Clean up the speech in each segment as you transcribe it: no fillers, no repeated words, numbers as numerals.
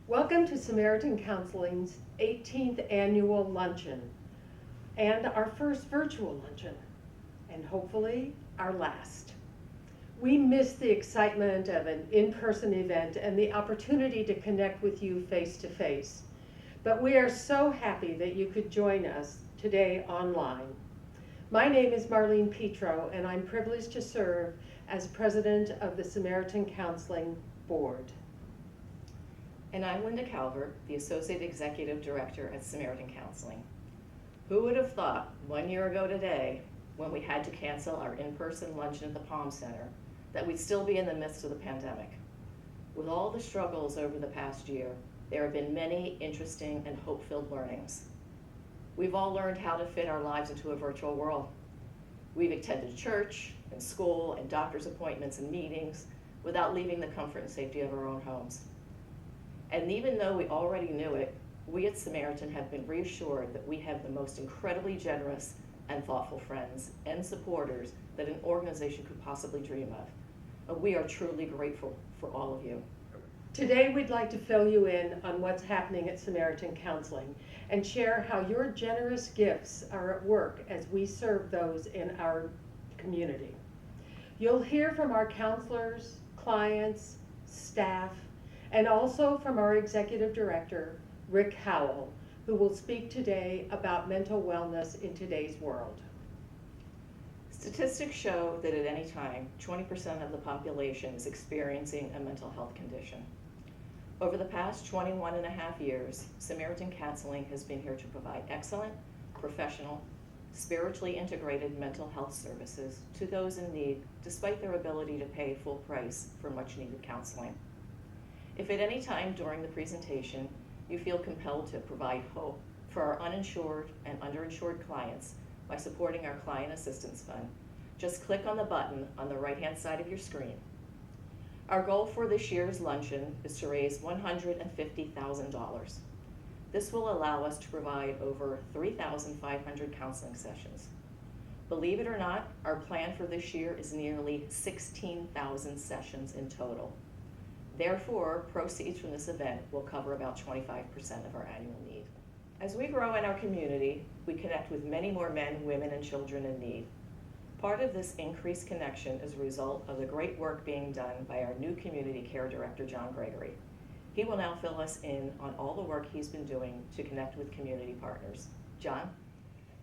Welcome to Samaritan Counseling's 18th annual luncheon and our first virtual luncheon, and hopefully our last. We miss the excitement of an in-person event and the opportunity to connect with you face to face, but we are so happy that you could join us today online. My name is Marlene Petro, and I'm privileged to serve as president of the Samaritan Counseling Board. And I'm Linda Calvert, the Associate Executive Director at Samaritan Counseling. Who would have thought 1 year ago today, when we had to cancel our in-person luncheon at the Palm Center, that we'd still be in the midst of the pandemic? With all the struggles over the past year, there have been many interesting and hope-filled learnings. We've all learned how to fit our lives into a virtual world. We've attended church and school and doctor's appointments and meetings without leaving the comfort and safety of our own homes. And even though we already knew it, we at Samaritan have been reassured that we have the most incredibly generous and thoughtful friends and supporters that an organization could possibly dream of. We are truly grateful for all of you. Today, we'd like to fill you in on what's happening at Samaritan Counseling and share how your generous gifts are at work as we serve those in our community. You'll hear from our counselors, clients, staff, and also from our executive director, Rick Howell, who will speak today about mental wellness in today's world. Statistics show that at any time, 20% of the population is experiencing a mental health condition. Over the past 21 and a half years, Samaritan Counseling has been here to provide excellent, professional, spiritually integrated mental health services to those in need, despite their ability to pay full price for much needed counseling. If at any time during the presentation you feel compelled to provide hope for our uninsured and underinsured clients by supporting our Client Assistance Fund, just click on the button on the right-hand side of your screen. Our goal for this year's luncheon is to raise $150,000. This will allow us to provide over 3,500 counseling sessions. Believe it or not, our plan for this year is nearly 16,000 sessions in total. Therefore, proceeds from this event will cover about 25% of our annual need. As we grow in our community, we connect with many more men, women, and children in need. Part of this increased connection is a result of the great work being done by our new Community Care Director, John Gregory. He will now fill us in on all the work he's been doing to connect with community partners. John?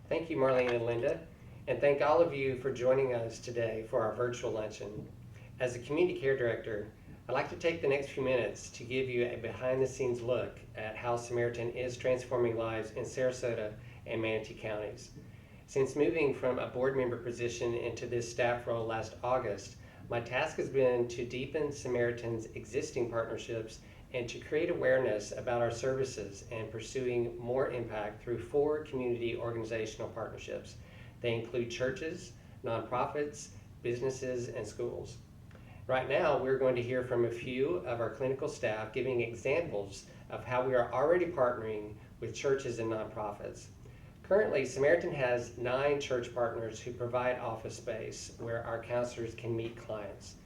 Thank you, Marlene and Linda, and thank all of you for joining us today for our virtual luncheon. As the Community Care Director, I'd like to take the next few minutes to give you a behind-the-scenes look at how Samaritan is transforming lives in Sarasota and Manatee counties. Since moving from a board member position into this staff role last August, my task has been to deepen Samaritan's existing partnerships and to create awareness about our services and pursuing more impact through 4 community organizational partnerships. They include churches, nonprofits, businesses, and schools. Right now, we're going to hear from a few of our clinical staff giving examples of how we are already partnering with churches and nonprofits. Currently, Samaritan has 9 church partners who provide office space where our counselors can meet clients.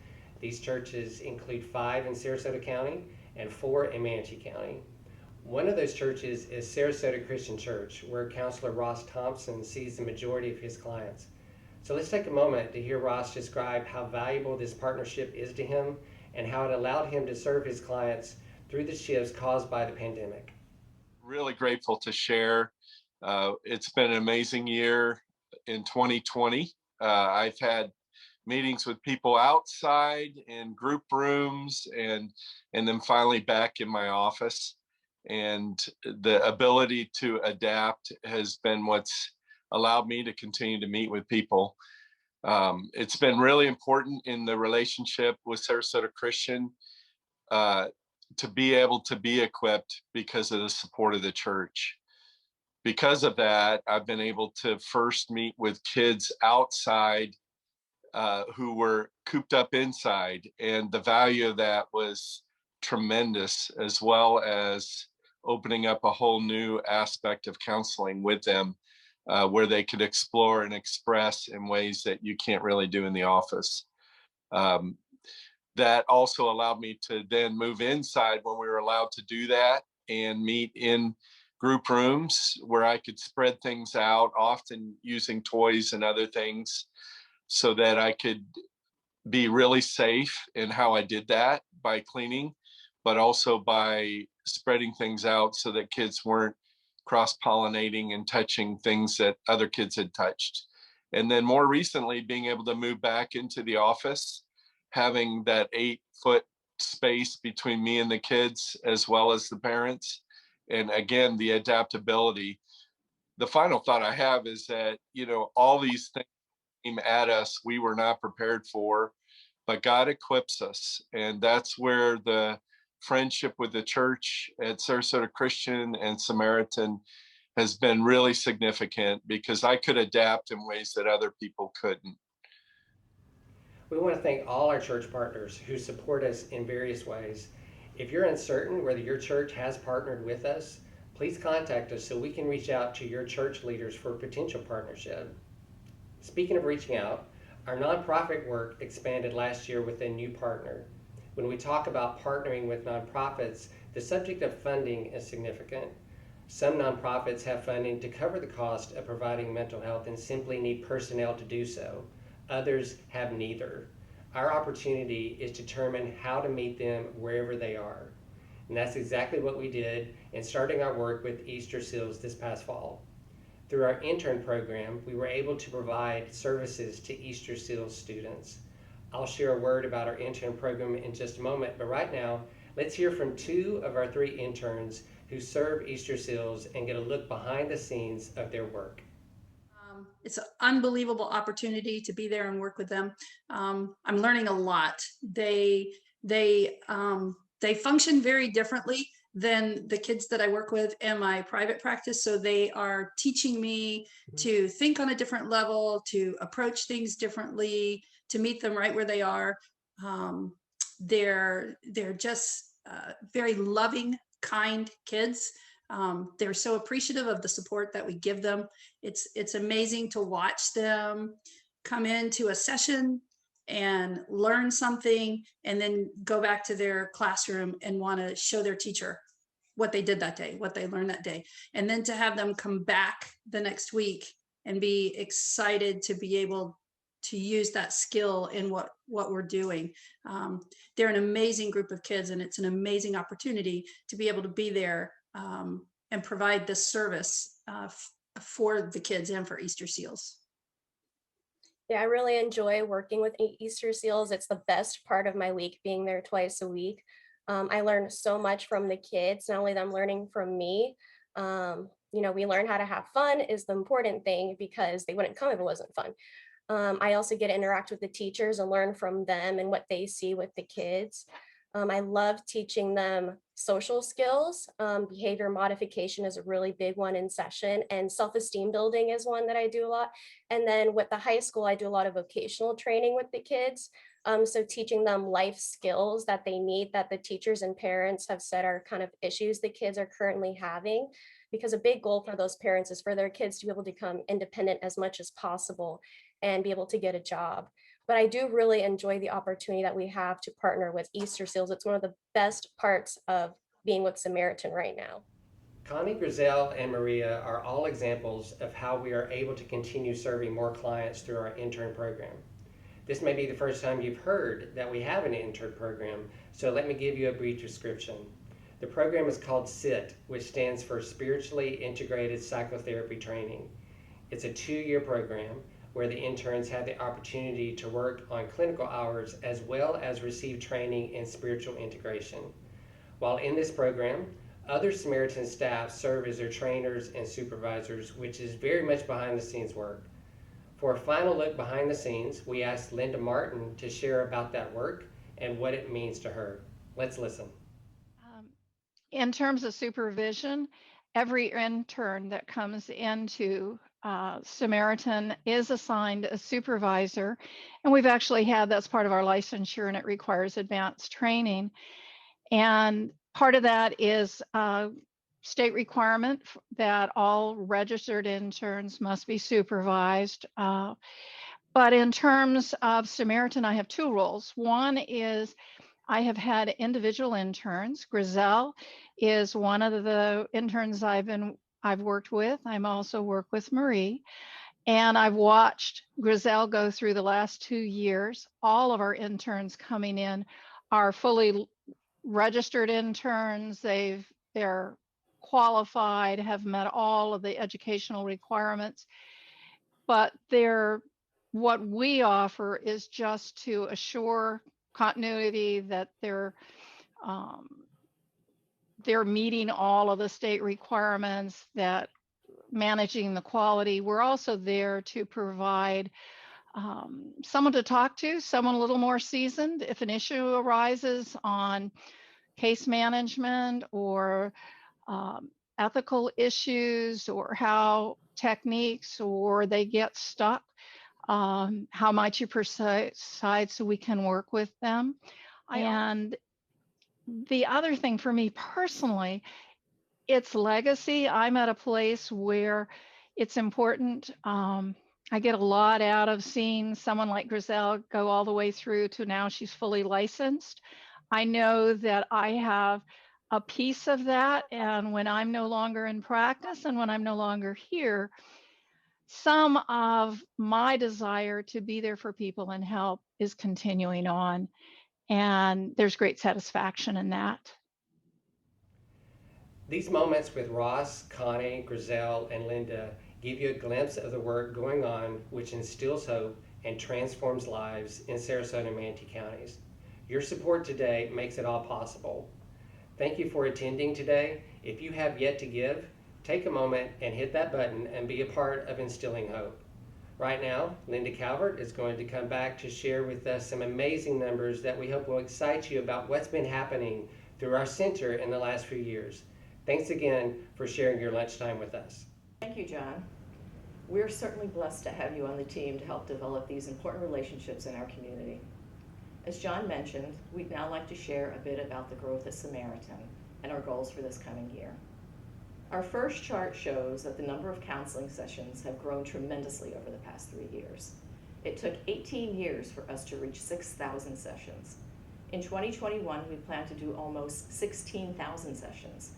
These churches include 5 in Sarasota County and 4 in Manatee County. One of those churches is Sarasota Christian Church, where Counselor Ross Thompson sees the majority of his clients. So let's take a moment to hear Ross describe how valuable this partnership is to him and how it allowed him to serve his clients through the shifts caused by the pandemic. Really grateful to share. It's been an amazing year in 2020. I've had meetings with people outside in group rooms and then finally back in my office. And the ability to adapt has been what's allowed me to continue to meet with people. It's been really important in the relationship with Sarasota Christian to be able to be equipped because of the support of the church. Because of that, I've been able to first meet with kids outside who were cooped up inside, and the value of that was tremendous, as well as opening up a whole new aspect of counseling with them, where they could explore and express in ways that you can't really do in the office. that also allowed me to then move inside when we were allowed to do that and meet in group rooms where I could spread things out, often using toys and other things, so that I could be really safe in how I did that by cleaning, but also by spreading things out so that kids weren't cross-pollinating and touching things that other kids had touched. And then more recently, being able to move back into the office, having that 8-foot space between me and the kids, as well as the parents. And again, the adaptability. The final thought I have is that, all these things came at us we were not prepared for, but God equips us. And that's where the friendship with the church at Sarasota Christian and Samaritan has been really significant, because I could adapt in ways that other people couldn't. We want to thank all our church partners who support us in various ways. If you're uncertain whether your church has partnered with us, please contact us so we can reach out to your church leaders for a potential partnership. Speaking of reaching out, our nonprofit work expanded last year with a new partner. When we talk about partnering with nonprofits, the subject of funding is significant. Some nonprofits have funding to cover the cost of providing mental health and simply need personnel to do so. Others have neither. Our opportunity is to determine how to meet them wherever they are. And that's exactly what we did in starting our work with Easter Seals this past fall. Through our intern program, we were able to provide services to Easter Seals students. I'll share a word about our intern program in just a moment, but right now, let's hear from 2 of our 3 interns who serve Easter Seals and get a look behind the scenes of their work. It's an unbelievable opportunity to be there and work with them. I'm learning a lot. They function very differently than the kids that I work with in my private practice. So they are teaching me to think on a different level, to approach things differently, to meet them right where they are. They're just very loving, kind kids. They're so appreciative of the support that we give them. It's amazing to watch them come into a session and learn something and then go back to their classroom and want to show their teacher what they did that day, what they learned that day. And then to have them come back the next week and be excited to be able to use that skill in what we're doing. They're an amazing group of kids, and it's an amazing opportunity to be able to be there and provide this service for the kids and for Easter Seals. Yeah, I really enjoy working with Easter Seals. It's the best part of my week, being there twice a week. I learn so much from the kids, not only them learning from me. We learn how to have fun is the important thing, because they wouldn't come if it wasn't fun. I also get to interact with the teachers and learn from them and what they see with the kids. I love teaching them social skills. Behavior modification is a really big one in session, and self-esteem building is one that I do a lot. And then with the high school, I do a lot of vocational training with the kids. So teaching them life skills that they need, that the teachers and parents have said are kind of issues the kids are currently having, because a big goal for those parents is for their kids to be able to become independent as much as possible and be able to get a job. But I do really enjoy the opportunity that we have to partner with Easter Seals. It's one of the best parts of being with Samaritan right now. Connie, Grizel, and Maria are all examples of how we are able to continue serving more clients through our intern program. This may be the first time you've heard that we have an intern program, so let me give you a brief description. The program is called SIT, which stands for Spiritually Integrated Psychotherapy Training. It's a 2-year program where the interns have the opportunity to work on clinical hours as well as receive training in spiritual integration. While in this program, other Samaritan staff serve as their trainers and supervisors, which is very much behind the scenes work. For a final look behind the scenes, we asked Linda Martin to share about that work and what it means to her. Let's listen. In terms of supervision, every intern that comes into Samaritan is assigned a supervisor, and we've actually had, that's part of our licensure, and it requires advanced training. And part of that is state requirement that all registered interns must be supervised. But in terms of Samaritan, I have two roles. One is I have had individual interns. Griselle is one of the interns I've worked with. I'm also work with Marie. And I've watched Griselle go through the last 2 years. All of our interns coming in are fully registered interns. They're qualified, have met all of the educational requirements, but what we offer is just to assure continuity, that um, they're meeting all of the state requirements, that managing the quality. We're also there to provide someone to talk to, someone a little more seasoned if an issue arises on case management or ethical issues or how techniques, or they get stuck. How might you proceed so we can work with them? And the other thing for me personally, it's legacy. I'm at a place where it's important. I get a lot out of seeing someone like Griselle go all the way through to now she's fully licensed. I know that I have a piece of that. And when I'm no longer in practice and when I'm no longer here, some of my desire to be there for people and help is continuing on. And there's great satisfaction in that. These moments with Ross, Connie, Griselle, and Linda give you a glimpse of the work going on which instills hope and transforms lives in Sarasota and Manatee counties. Your support today makes it all possible. Thank you for attending today. If you have yet to give, take a moment and hit that button and be a part of instilling hope. Right now, Linda Calvert is going to come back to share with us some amazing numbers that we hope will excite you about what's been happening through our center in the last few years. Thanks again for sharing your lunchtime with us. Thank you, John. We're certainly blessed to have you on the team to help develop these important relationships in our community. As John mentioned, we'd now like to share a bit about the growth at Samaritan and our goals for this coming year. Our first chart shows that the number of counseling sessions have grown tremendously over the past 3 years. It took 18 years for us to reach 6,000 sessions. In 2021, we plan to do almost 16,000 sessions.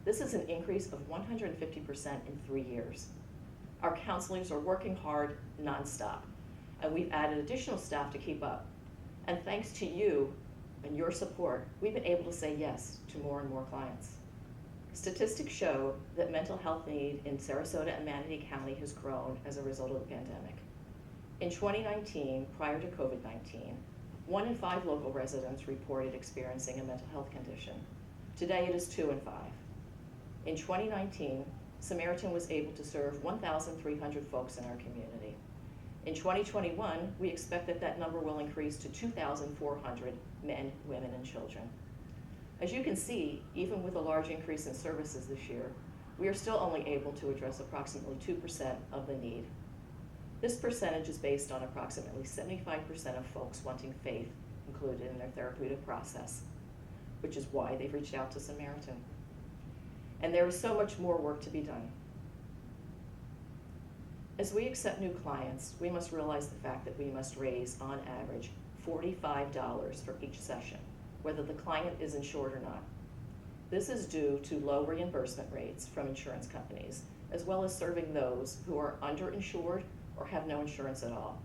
This is an increase of 150% in 3 years. Our counselors are working hard nonstop, and we've added additional staff to keep up. And thanks to you and your support, we've been able to say yes to more and more clients. Statistics show that mental health need in Sarasota and Manatee County has grown as a result of the pandemic. In 2019, prior to COVID-19, 1 in 5 local residents reported experiencing a mental health condition. Today it is 2 in 5. In 2019, Samaritan was able to serve 1,300 folks in our community. In 2021, we expect that number will increase to 2,400 men, women, and children. As you can see, even with a large increase in services this year, we are still only able to address approximately 2% of the need. This percentage is based on approximately 75% of folks wanting faith included in their therapeutic process, which is why they've reached out to Samaritan. And there is so much more work to be done. As we accept new clients, we must realize the fact that we must raise, on average, $45 for each session, whether the client is insured or not. This is due to low reimbursement rates from insurance companies, as well as serving those who are underinsured or have no insurance at all.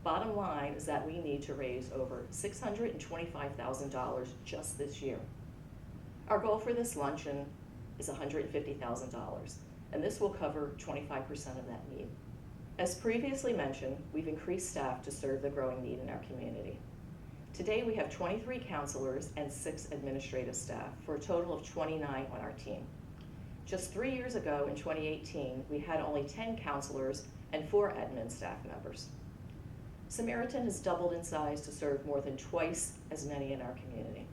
Bottom line is that we need to raise over $625,000 just this year. Our goal for this luncheon is $150,000, and this will cover 25% of that need. As previously mentioned, we've increased staff to serve the growing need in our community. Today we have 23 counselors and 6 administrative staff for a total of 29 on our team. Just 3 years ago in 2018, we had only 10 counselors and 4 admin staff members. Samaritan has doubled in size to serve more than twice as many in our community.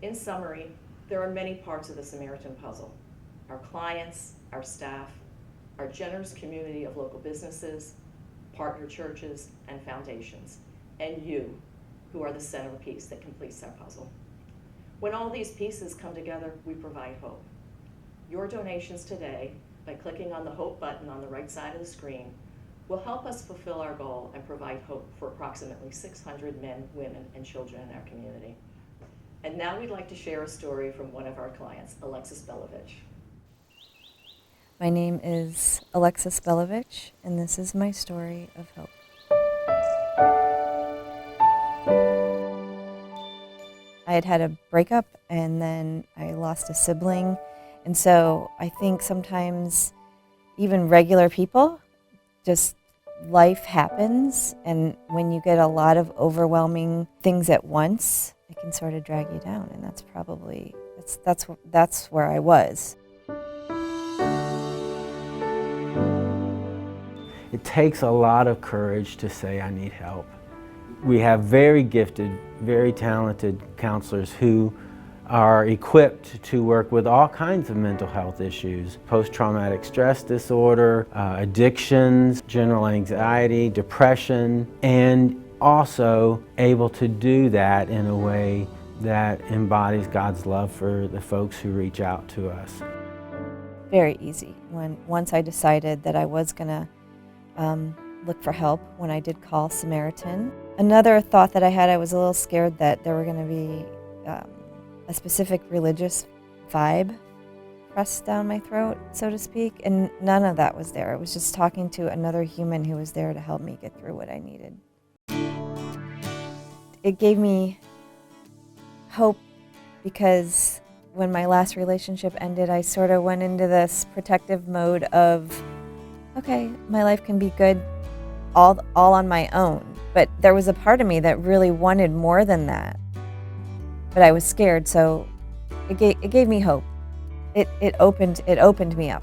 In summary, there are many parts of the Samaritan puzzle: our clients, our staff, our generous community of local businesses, partner churches, and foundations, and you, who are the centerpiece that completes our puzzle. When all these pieces come together, we provide hope. Your donations today, by clicking on the Hope button on the right side of the screen, will help us fulfill our goal and provide hope for approximately 600 men, women, and children in our community. And now we'd like to share a story from one of our clients, Alexis Velovich. My name is Alexis Velovich, and this is my story of hope. I had had a breakup, and then I lost a sibling, and so I think sometimes even regular people, just life happens, and when you get a lot of overwhelming things at once, it can sort of drag you down, and that's probably, that's where I was. It takes a lot of courage to say, I need help. We have very gifted, very talented counselors who are equipped to work with all kinds of mental health issues, post-traumatic stress disorder, addictions, general anxiety, depression, and also able to do that in a way that embodies God's love for the folks who reach out to us. Very easy. Once I decided that I was gonna look for help, when I did call Samaritan. Another thought that I had, I was a little scared that there were going to be a specific religious vibe pressed down my throat, so to speak, and none of that was there. It was just talking to another human who was there to help me get through what I needed. It gave me hope because when my last relationship ended, I sort of went into this protective mode of, okay, my life can be good all on my own. But there was a part of me that really wanted more than that. But I was scared, so it gave me hope. It opened me up,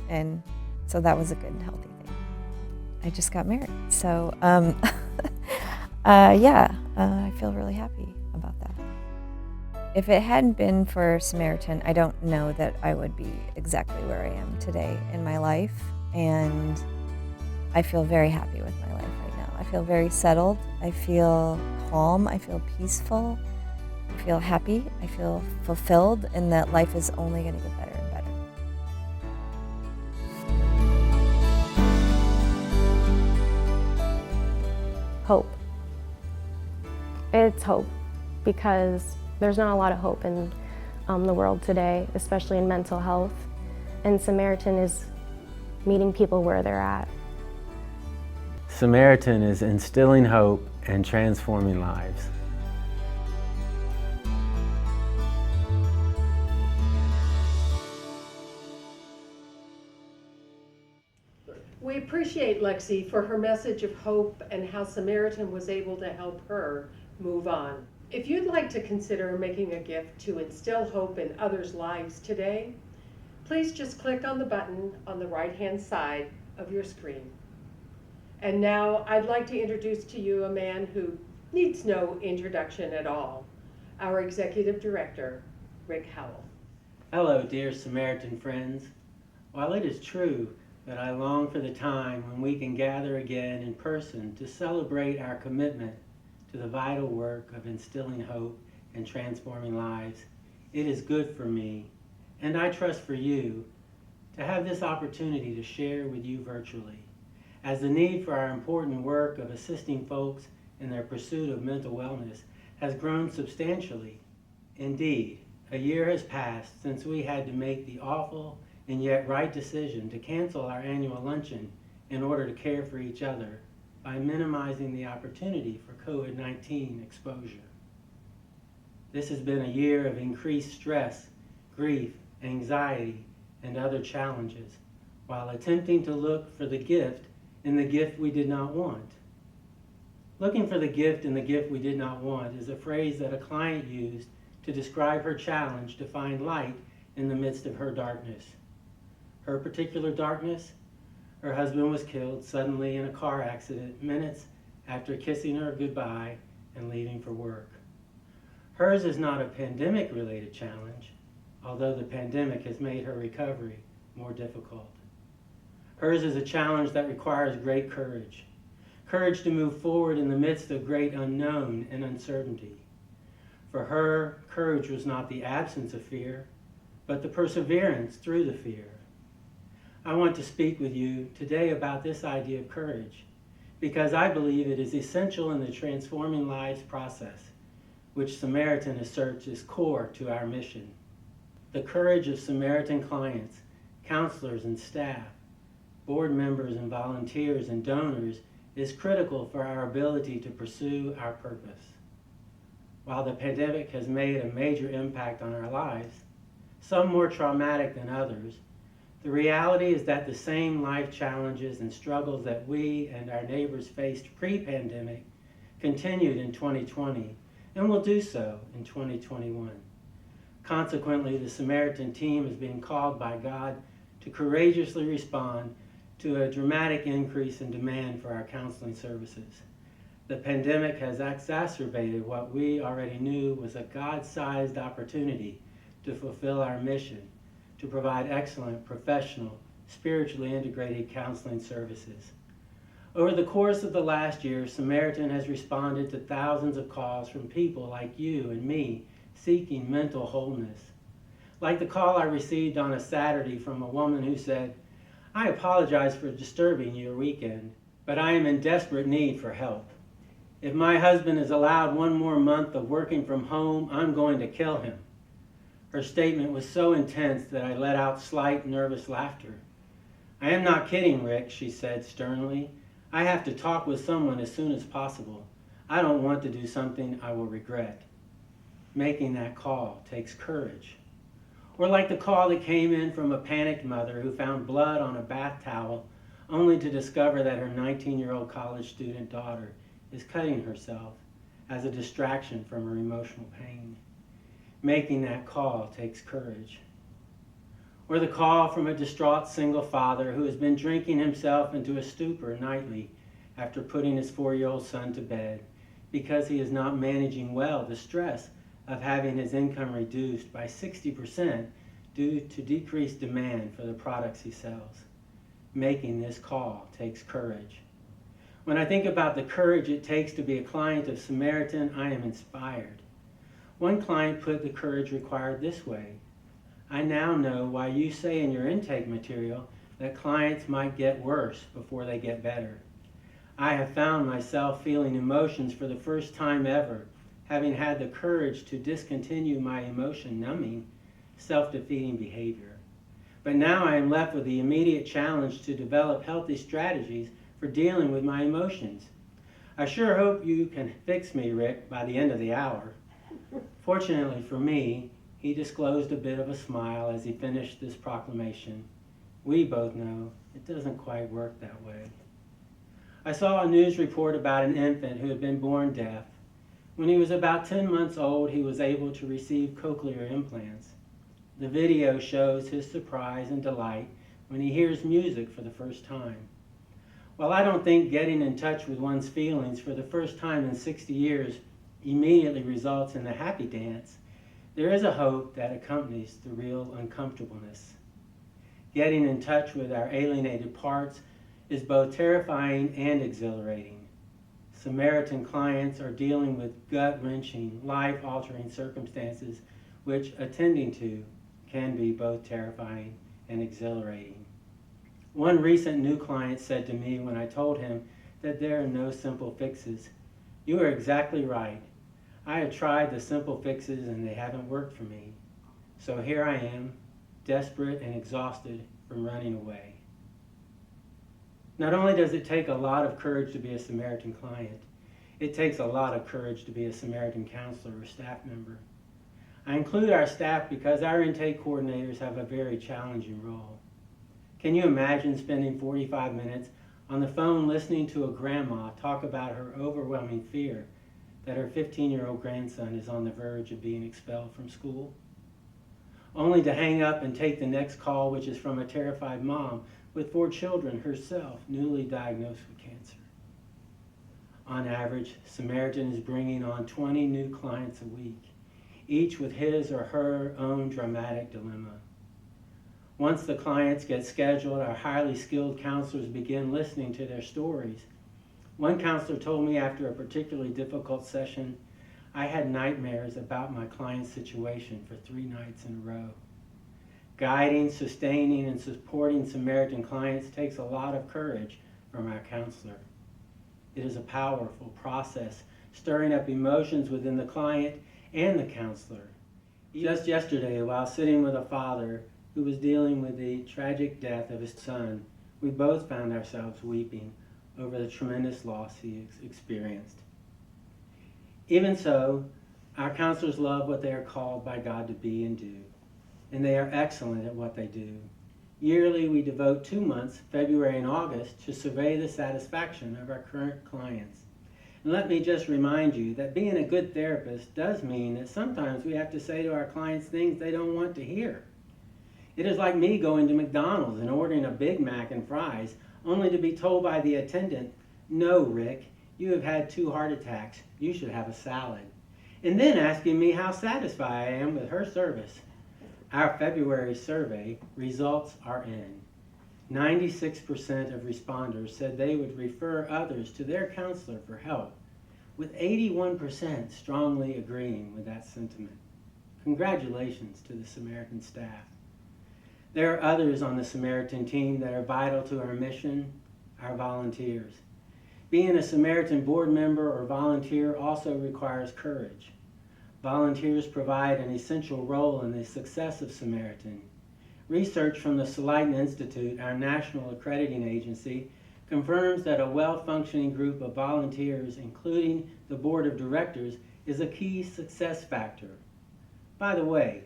and so that was a good and healthy thing. I just got married, so I feel really happy about that. If it hadn't been for Samaritan, I don't know that I would be exactly where I am today in my life. And I feel very happy with my life right now. I feel very settled. I feel calm. I feel peaceful. I feel happy. I feel fulfilled, and that life is only going to get better and better. Hope. It's hope because there's not a lot of hope in the world today, especially in mental health. And Samaritan is meeting people where they're at. Samaritan is instilling hope and transforming lives. We appreciate Lexi for her message of hope and how Samaritan was able to help her move on. If you'd like to consider making a gift to instill hope in others' lives today, please just click on the button on the right-hand side of your screen. And now I'd like to introduce to you a man who needs no introduction at all, our Executive Director, Rick Howell. Hello, dear Samaritan friends. While it is true that I long for the time when we can gather again in person to celebrate our commitment to the vital work of instilling hope and transforming lives, it is good for me, and I trust for you, to have this opportunity to share with you virtually, as the need for our important work of assisting folks in their pursuit of mental wellness has grown substantially. Indeed, a year has passed since we had to make the awful and yet right decision to cancel our annual luncheon in order to care for each other by minimizing the opportunity for COVID-19 exposure. This has been a year of increased stress, grief, anxiety, and other challenges, while attempting to look for the gift in the gift we did not want. Looking for the gift in the gift we did not want is a phrase that a client used to describe her challenge to find light in the midst of her darkness. Her particular darkness? Her husband was killed suddenly in a car accident minutes after kissing her goodbye and leaving for work. Hers is not a pandemic-related challenge, although the pandemic has made her recovery more difficult. Hers is a challenge that requires great courage. Courage to move forward in the midst of great unknown and uncertainty. For her, courage was not the absence of fear, but the perseverance through the fear. I want to speak with you today about this idea of courage, because I believe it is essential in the transforming lives process, which Samaritan asserts is core to our mission. The courage of Samaritan clients, counselors and staff, board members and volunteers and donors is critical for our ability to pursue our purpose. While the pandemic has made a major impact on our lives, some more traumatic than others, the reality is that the same life challenges and struggles that we and our neighbors faced pre-pandemic continued in 2020 and will do so in 2021. Consequently, the Samaritan team is being called by God to courageously respond to a dramatic increase in demand for our counseling services. The pandemic has exacerbated what we already knew was a God-sized opportunity to fulfill our mission, to provide excellent, professional, spiritually integrated counseling services. Over the course of the last year, Samaritan has responded to thousands of calls from people like you and me seeking mental wholeness. Like the call I received on a Saturday from a woman who said, "I apologize for disturbing your weekend, but I am in desperate need for help. If my husband is allowed one more month of working from home, I'm going to kill him." Her statement was so intense that I let out slight, nervous laughter. "I am not kidding, Rick," she said sternly. "I have to talk with someone as soon as possible. I don't want to do something I will regret." Making that call takes courage. Or like the call that came in from a panicked mother who found blood on a bath towel only to discover that her 19-year-old college student daughter is cutting herself as a distraction from her emotional pain. Making that call takes courage. Or the call from a distraught single father who has been drinking himself into a stupor nightly after putting his 4-year-old son to bed because he is not managing well the stress of having his income reduced by 60% due to decreased demand for the products he sells. Making this call takes courage. When I think about the courage it takes to be a client of Samaritan, I am inspired. One client put the courage required this way: "I now know why you say in your intake material that clients might get worse before they get better. I have found myself feeling emotions for the first time ever, having had the courage to discontinue my emotion-numbing, self-defeating behavior. But now I am left with the immediate challenge to develop healthy strategies for dealing with my emotions. I sure hope you can fix me, Rick, by the end of the hour." Fortunately for me, he disclosed a bit of a smile as he finished this proclamation. We both know it doesn't quite work that way. I saw a news report about an infant who had been born deaf. When he was about 10 months old, he was able to receive cochlear implants. The video shows his surprise and delight when he hears music for the first time. While I don't think getting in touch with one's feelings for the first time in 60 years immediately results in the happy dance, there is a hope that accompanies the real uncomfortableness. Getting in touch with our alienated parts is both terrifying and exhilarating. Samaritan clients are dealing with gut-wrenching, life-altering circumstances which attending to can be both terrifying and exhilarating. One recent new client said to me when I told him that there are no simple fixes, "You are exactly right. I have tried the simple fixes and they haven't worked for me. So here I am, desperate and exhausted from running away." Not only does it take a lot of courage to be a Samaritan client, it takes a lot of courage to be a Samaritan counselor or staff member. I include our staff because our intake coordinators have a very challenging role. Can you imagine spending 45 minutes on the phone listening to a grandma talk about her overwhelming fear that her 15-year-old grandson is on the verge of being expelled from school? Only to hang up and take the next call, which is from a terrified mom with 4 children herself, newly diagnosed with cancer. On average, Samaritan is bringing on 20 new clients a week, each with his or her own dramatic dilemma. Once the clients get scheduled, our highly skilled counselors begin listening to their stories. One counselor told me after a particularly difficult session, "I had nightmares about my client's situation for 3 nights in a row." Guiding, sustaining, and supporting Samaritan clients takes a lot of courage from our counselor. It is a powerful process, stirring up emotions within the client and the counselor. Just yesterday, while sitting with a father who was dealing with the tragic death of his son, we both found ourselves weeping over the tremendous loss he experienced. Even so, our counselors love what they are called by God to be and do, and they are excellent at what they do. Yearly, we devote 2 months, February and August, to survey the satisfaction of our current clients. And let me just remind you that being a good therapist does mean that sometimes we have to say to our clients things they don't want to hear. It is like me going to McDonald's and ordering a Big Mac and fries, only to be told by the attendant, "No, Rick, you have had 2 heart attacks. You should have a salad." And then asking me how satisfied I am with her service. Our February survey results are in. 96% of responders said they would refer others to their counselor for help, with 81% strongly agreeing with that sentiment. Congratulations to the Samaritan staff. There are others on the Samaritan team that are vital to our mission, our volunteers. Being a Samaritan board member or volunteer also requires courage. Volunteers provide an essential role in the success of Samaritan. Research from the Serenity Institute, our national accrediting agency, confirms that a well-functioning group of volunteers, including the board of directors, is a key success factor. By the way,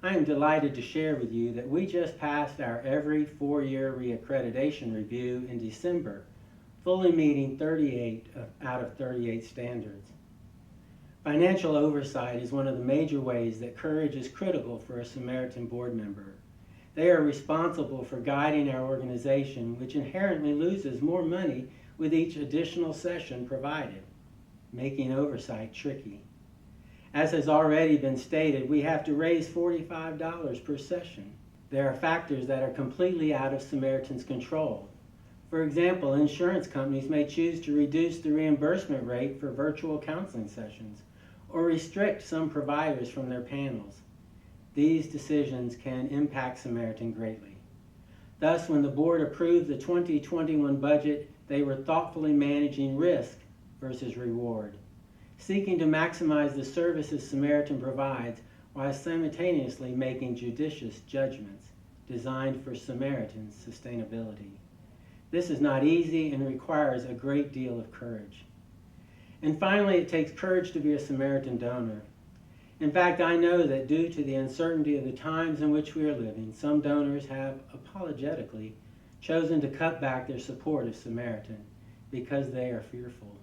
I am delighted to share with you that we just passed our every 4-year reaccreditation review in December, fully meeting 38 out of 38 standards. Financial oversight is one of the major ways that courage is critical for a Samaritan board member. They are responsible for guiding our organization, which inherently loses more money with each additional session provided, making oversight tricky. As has already been stated, we have to raise $45 per session. There are factors that are completely out of Samaritan's control. For example, insurance companies may choose to reduce the reimbursement rate for virtual counseling sessions or restrict some providers from their panels. These decisions can impact Samaritan greatly. Thus, when the board approved the 2021 budget, they were thoughtfully managing risk versus reward, seeking to maximize the services Samaritan provides while simultaneously making judicious judgments designed for Samaritan's sustainability. This is not easy and requires a great deal of courage. And finally, it takes courage to be a Samaritan donor. In fact, I know that due to the uncertainty of the times in which we are living, some donors have apologetically chosen to cut back their support of Samaritan because they are fearful.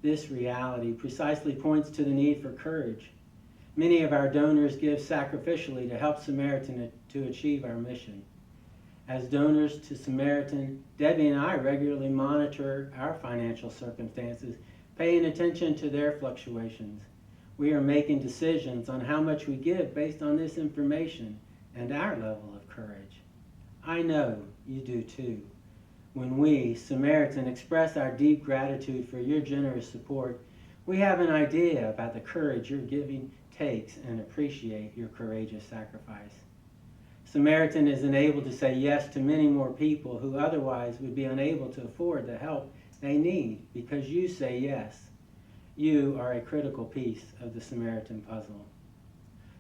This reality precisely points to the need for courage. Many of our donors give sacrificially to help Samaritan to achieve our mission. As donors to Samaritan, Debbie and I regularly monitor our financial circumstances, paying attention to their fluctuations. We are making decisions on how much we give based on this information and our level of courage. I know you do too. When we, Samaritan, express our deep gratitude for your generous support, we have an idea about the courage your giving takes and appreciate your courageous sacrifice. Samaritan is enabled to say yes to many more people who otherwise would be unable to afford the help they need because you say yes. You are a critical piece of the Samaritan puzzle.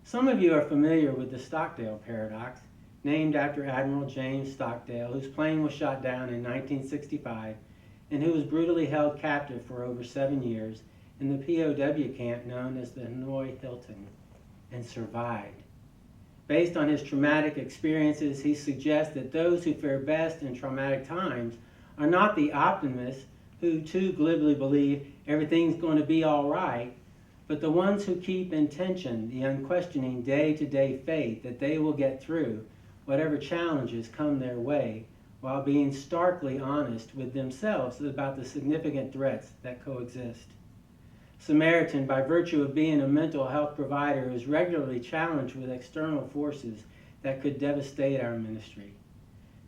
Some of you are familiar with the Stockdale Paradox, named after Admiral James Stockdale, whose plane was shot down in 1965 and who was brutally held captive for over 7 years in the POW camp known as the Hanoi Hilton, and survived. Based on his traumatic experiences, he suggests that those who fare best in traumatic times are not the optimists who too glibly believe everything's going to be all right, but the ones who keep in tension the unquestioning day-to-day faith that they will get through whatever challenges come their way, while being starkly honest with themselves about the significant threats that coexist. Samaritan, by virtue of being a mental health provider, is regularly challenged with external forces that could devastate our ministry.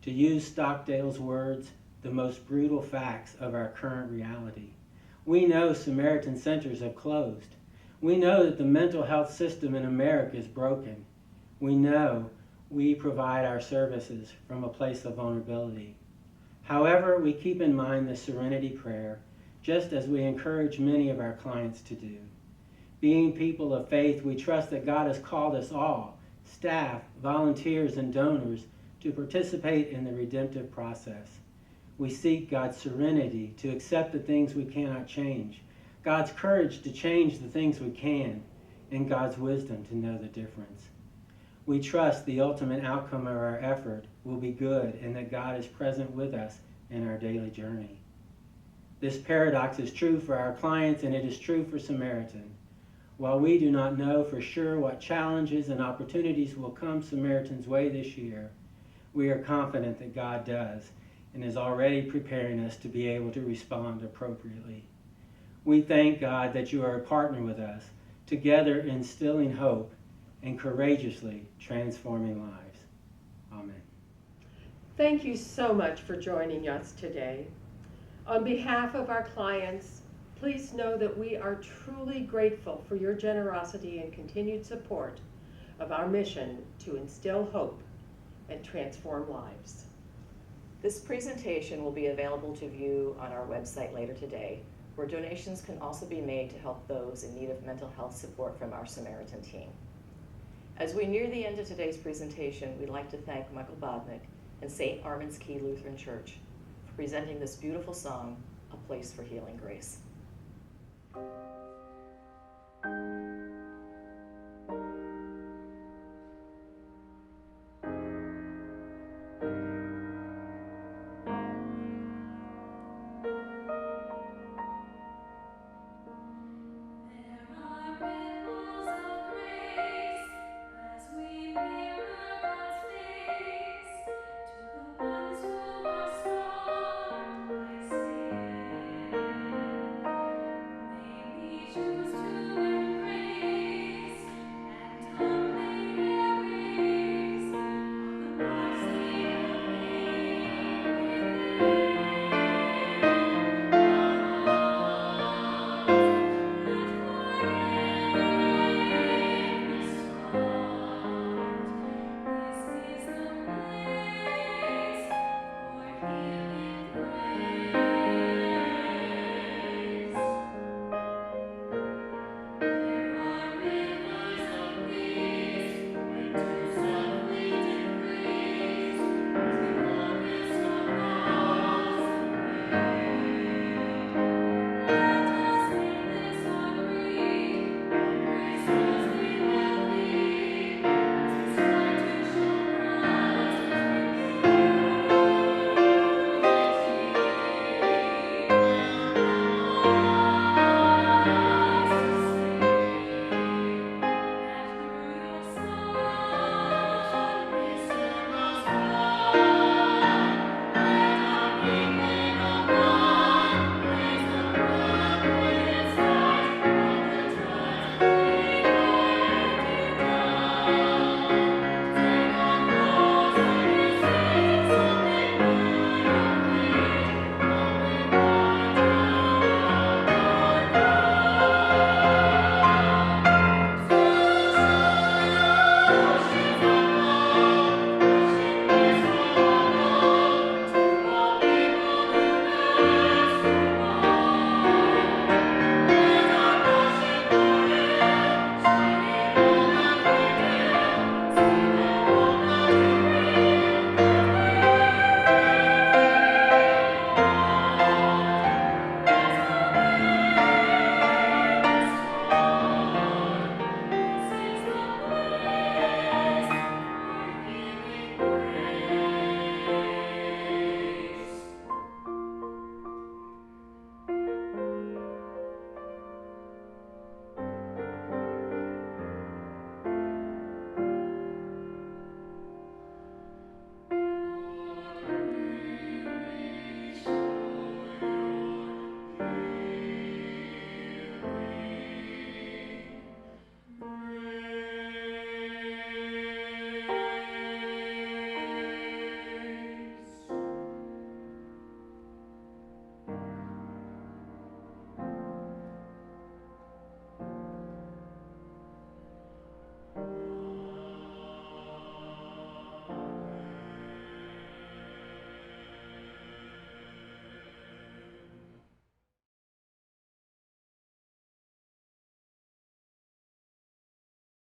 To use Stockdale's words, the most brutal facts of our current reality. We know Samaritan centers have closed. We know that the mental health system in America is broken. We know we provide our services from a place of vulnerability. However, we keep in mind the Serenity Prayer, just as we encourage many of our clients to do. Being people of faith, we trust that God has called us all, staff, volunteers, and donors, to participate in the redemptive process. We seek God's serenity to accept the things we cannot change, God's courage to change the things we can, and God's wisdom to know the difference. We trust the ultimate outcome of our effort will be good and that God is present with us in our daily journey. This paradox is true for our clients and it is true for Samaritan. While we do not know for sure what challenges and opportunities will come Samaritan's way this year, we are confident that God does and is already preparing us to be able to respond appropriately. We thank God that you are a partner with us, together instilling hope and courageously transforming lives. Amen. Thank you so much for joining us today. On behalf of our clients, please know that we are truly grateful for your generosity and continued support of our mission to instill hope and transform lives. This presentation will be available to view on our website later today, where donations can also be made to help those in need of mental health support from our Samaritan team. As we near the end of today's presentation, we'd like to thank Michael Bodnick and St. Armand's Key Lutheran Church for presenting this beautiful song, A Place for Healing Grace.